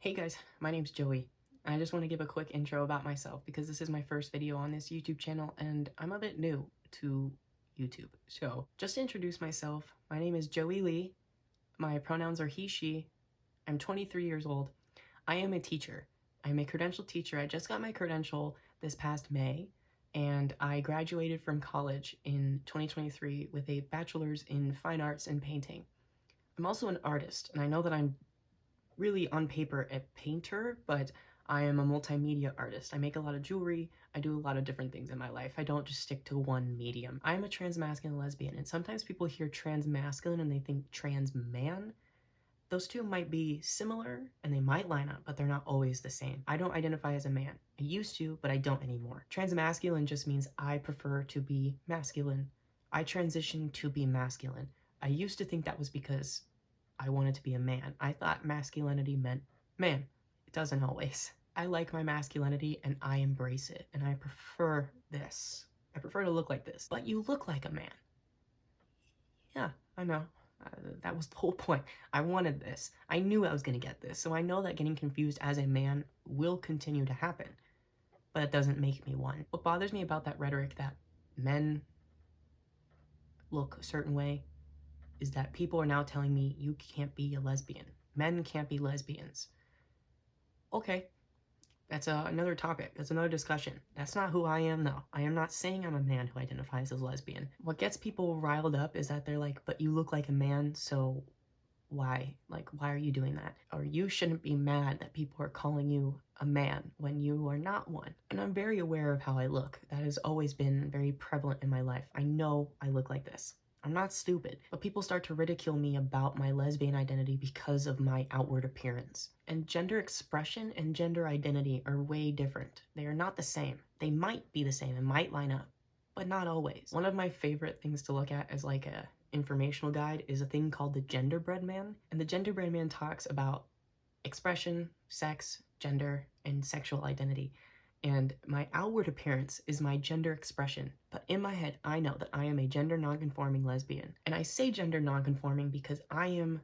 Hey guys, my name's Joey, and I just want to give a quick intro about myself because this is my first video on this YouTube channel and I'm a bit new to YouTube. So, just to introduce myself, my name is Joey Lee, my pronouns are he, she, I'm 23 years old, I am a teacher. I'm a credentialed teacher. I just got my credential this past May, and I graduated from college in 2023 with a bachelor's in fine arts and painting. I'm also an artist, and I know that I'm really on paper a painter, but I am a multimedia artist. I make a lot of jewelry. I do a lot of different things in my life. I don't just stick to one medium. I'm a transmasculine lesbian, and sometimes people hear transmasculine and they think trans man. Those two might be similar and they might line up, but they're not always the same. I don't identify as a man. I used to, but I don't anymore. Transmasculine just means I prefer to be masculine. I transitioned to be masculine. I used to think that was because I wanted to be a man. I thought masculinity meant man. It doesn't always. I like my masculinity and I embrace it, and I prefer this. I prefer to look like this. But you look like a man. Yeah, I know. That was the whole point. I wanted this. I knew I was going to get this, so I know that getting confused as a man will continue to happen. But it doesn't make me one. What bothers me about that rhetoric that men look a certain way is that people are now telling me you can't be a lesbian. Men can't be lesbians. Okay, that's another topic. That's another discussion. That's not who I am, though. I am not saying I'm a man who identifies as lesbian. What gets people riled up is that they're like, but you look like a man, so why? Like, why are you doing that? Or you shouldn't be mad that people are calling you a man when you are not one. And I'm very aware of how I look. That has always been very prevalent in my life. I know I look like this. I'm not stupid, but people start to ridicule me about my lesbian identity because of my outward appearance. And gender expression and gender identity are way different. They are not the same. They might be the same and might line up, but not always. One of my favorite things to look at as like a informational guide is a thing called the Genderbread Man. And the Genderbread Man talks about expression, sex, gender, and sexual identity. And my outward appearance is my gender expression. But in my head, I know that I am a gender nonconforming lesbian. And I say gender nonconforming because I am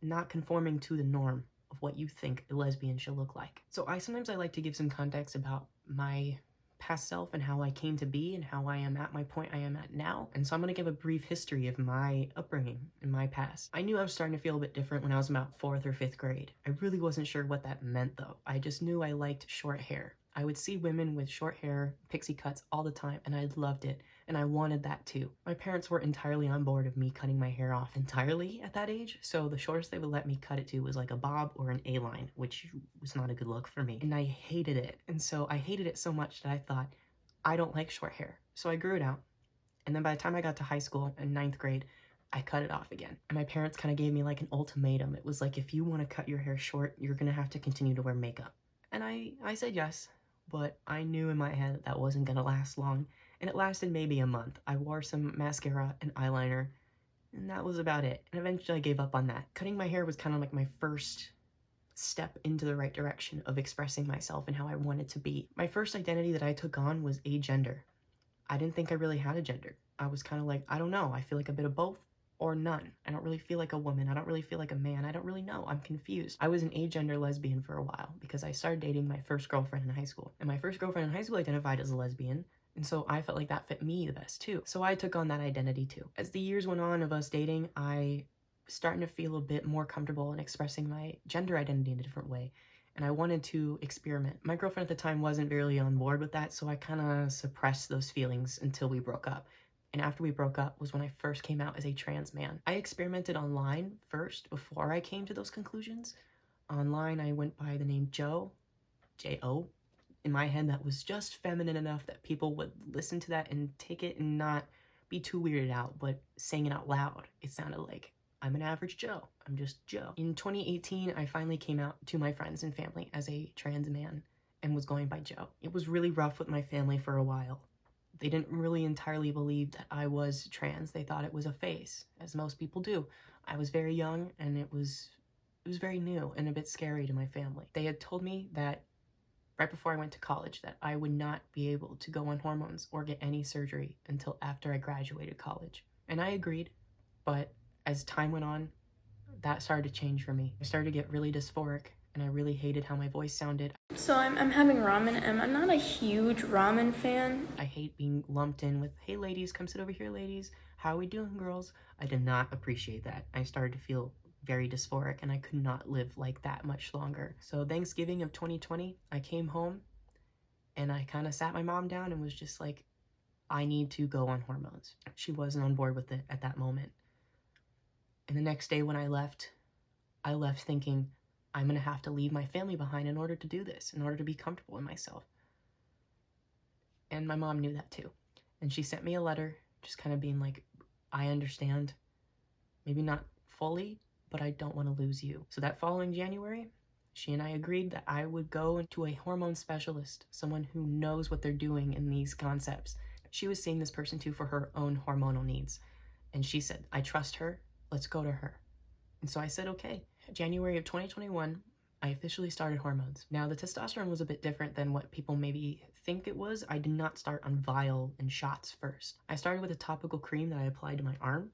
not conforming to the norm of what you think a lesbian should look like. So sometimes I like to give some context about my past self and how I came to be and how I am at my point I am at now. And so I'm going to give a brief history of my upbringing and my past. I knew I was starting to feel a bit different when I was about 4th or 5th grade. I really wasn't sure what that meant though. I just knew I liked short hair. I would see women with short hair, pixie cuts all the time, and I loved it, and I wanted that too. My parents were entirely on board of me cutting my hair off entirely at that age, so the shortest they would let me cut it to was like a bob or an A-line, which was not a good look for me, and I hated it. And so I hated it so much that I thought, I don't like short hair. So I grew it out, and then by the time I got to high school in 9th grade, I cut it off again. And my parents kind of gave me like an ultimatum. It was like, if you want to cut your hair short, you're gonna have to continue to wear makeup. And I said yes. But I knew in my head that wasn't gonna last long, and it lasted maybe a month. I wore some mascara and eyeliner, and that was about it. And eventually I gave up on that. Cutting my hair was kind of like my first step into the right direction of expressing myself and how I wanted to be. My first identity that I took on was agender. I didn't think I really had a gender. I was kind of like, I don't know, I feel like a bit of both or none. I don't really feel like a woman. I don't really feel like a man. I don't really know. I'm confused. I was an agender lesbian for a while because I started dating my first girlfriend in high school. And my first girlfriend in high school identified as a lesbian. And so I felt like that fit me the best too. So I took on that identity too. As the years went on of us dating, I was starting to feel a bit more comfortable in expressing my gender identity in a different way. And I wanted to experiment. My girlfriend at the time wasn't really on board with that, so I kind of suppressed those feelings until we broke up. And after we broke up was when I first came out as a trans man. I experimented online first before I came to those conclusions. Online, I went by the name Joe, J-O. In my head, that was just feminine enough that people would listen to that and take it and not be too weirded out, but saying it out loud, it sounded like I'm an average Joe. I'm just Joe. In 2018, I finally came out to my friends and family as a trans man and was going by Joe. It was really rough with my family for a while. They didn't really entirely believe that I was trans. They thought it was a phase, as most people do. I was very young and it was very new and a bit scary to my family. They had told me that right before I went to college that I would not be able to go on hormones or get any surgery until after I graduated college. And I agreed, but as time went on, that started to change for me. I started to get really dysphoric and I really hated how my voice sounded. So I'm having ramen, and I'm not a huge ramen fan. I hate being lumped in with, hey ladies, come sit over here ladies, how are we doing girls? I did not appreciate that. I started to feel very dysphoric, and I could not live like that much longer. So Thanksgiving of 2020, I came home and I kind of sat my mom down and was just like, I need to go on hormones. She wasn't on board with it at that moment. And the next day when I left thinking, I'm gonna have to leave my family behind in order to do this, in order to be comfortable in myself. And my mom knew that too. And she sent me a letter just kind of being like, I understand, maybe not fully, but I don't want to lose you. So that following January, she and I agreed that I would go to a hormone specialist, someone who knows what they're doing in these concepts. She was seeing this person too for her own hormonal needs. And she said, I trust her, let's go to her. And so I said, okay. January of 2021, I officially started hormones. Now, the testosterone was a bit different than what people maybe think it was. I did not start on vial and shots first. I started with a topical cream that I applied to my arm.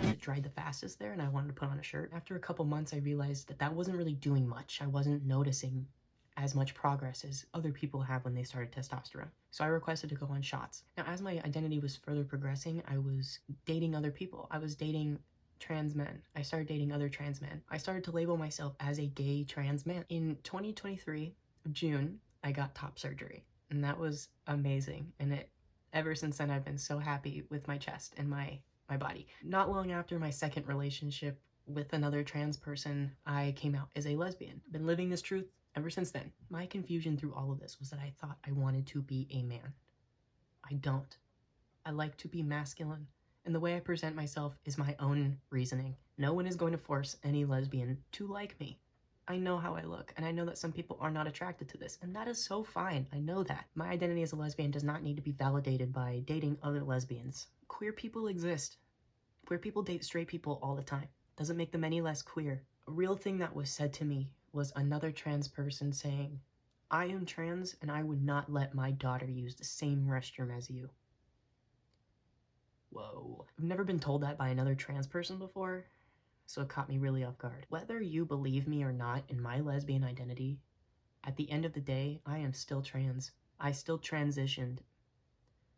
It dried the fastest there, and I wanted to put on a shirt. After a couple months, I realized that that wasn't really doing much. I wasn't noticing as much progress as other people have when they started testosterone. So I requested to go on shots. Now, as my identity was further progressing, I was dating other people. I was dating trans men. I started dating other trans men. I started to label myself as a gay trans man. In 2023, June, I got top surgery, and that was amazing. And ever since then, I've been so happy with my chest and my body. Not long after my second relationship with another trans person, I came out as a lesbian. I've been living this truth ever since then. My confusion through all of this was that I thought I wanted to be a man. I don't. I like to be masculine, and the way I present myself is my own reasoning. No one is going to force any lesbian to like me. I know how I look, and I know that some people are not attracted to this, and that is so fine. I know that. My identity as a lesbian does not need to be validated by dating other lesbians. Queer people exist. Queer people date straight people all the time. Doesn't make them any less queer. A real thing that was said to me was another trans person saying, I am trans and I would not let my daughter use the same restroom as you. Whoa. I've never been told that by another trans person before, so it caught me really off guard. Whether you believe me or not in my lesbian identity, at the end of the day, I am still trans. I still transitioned.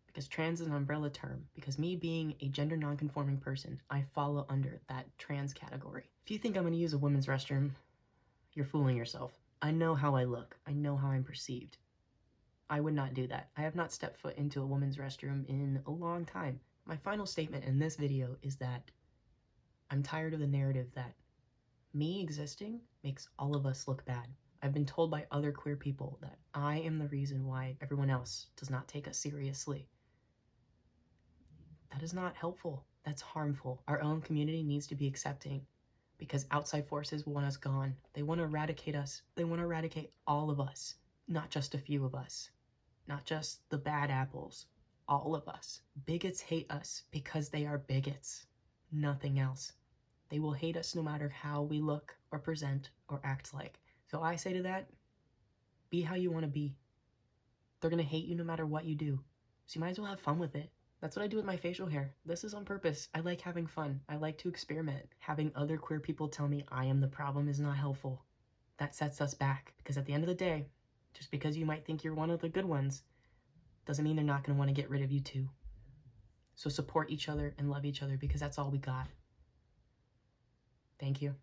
Because trans is an umbrella term, because me being a gender non-conforming person, I follow under that trans category. If you think I'm going to use a women's restroom, you're fooling yourself. I know how I look. I know how I'm perceived. I would not do that. I have not stepped foot into a woman's restroom in a long time. My final statement in this video is that I'm tired of the narrative that me existing makes all of us look bad. I've been told by other queer people that I am the reason why everyone else does not take us seriously. That is not helpful. That's harmful. Our own community needs to be accepting, because outside forces want us gone. They want to eradicate us. They want to eradicate all of us, not just a few of us, not just the bad apples, all of us. Bigots hate us because they are bigots, nothing else. They will hate us no matter how we look or present or act like. So I say to that, be how you want to be. They're going to hate you no matter what you do. So you might as well have fun with it. That's what I do with my facial hair. This is on purpose. I like having fun. I like to experiment. Having other queer people tell me I am the problem is not helpful. That sets us back, because at the end of the day, just because you might think you're one of the good ones doesn't mean they're not going to want to get rid of you too. So support each other and love each other, because that's all we got. Thank you.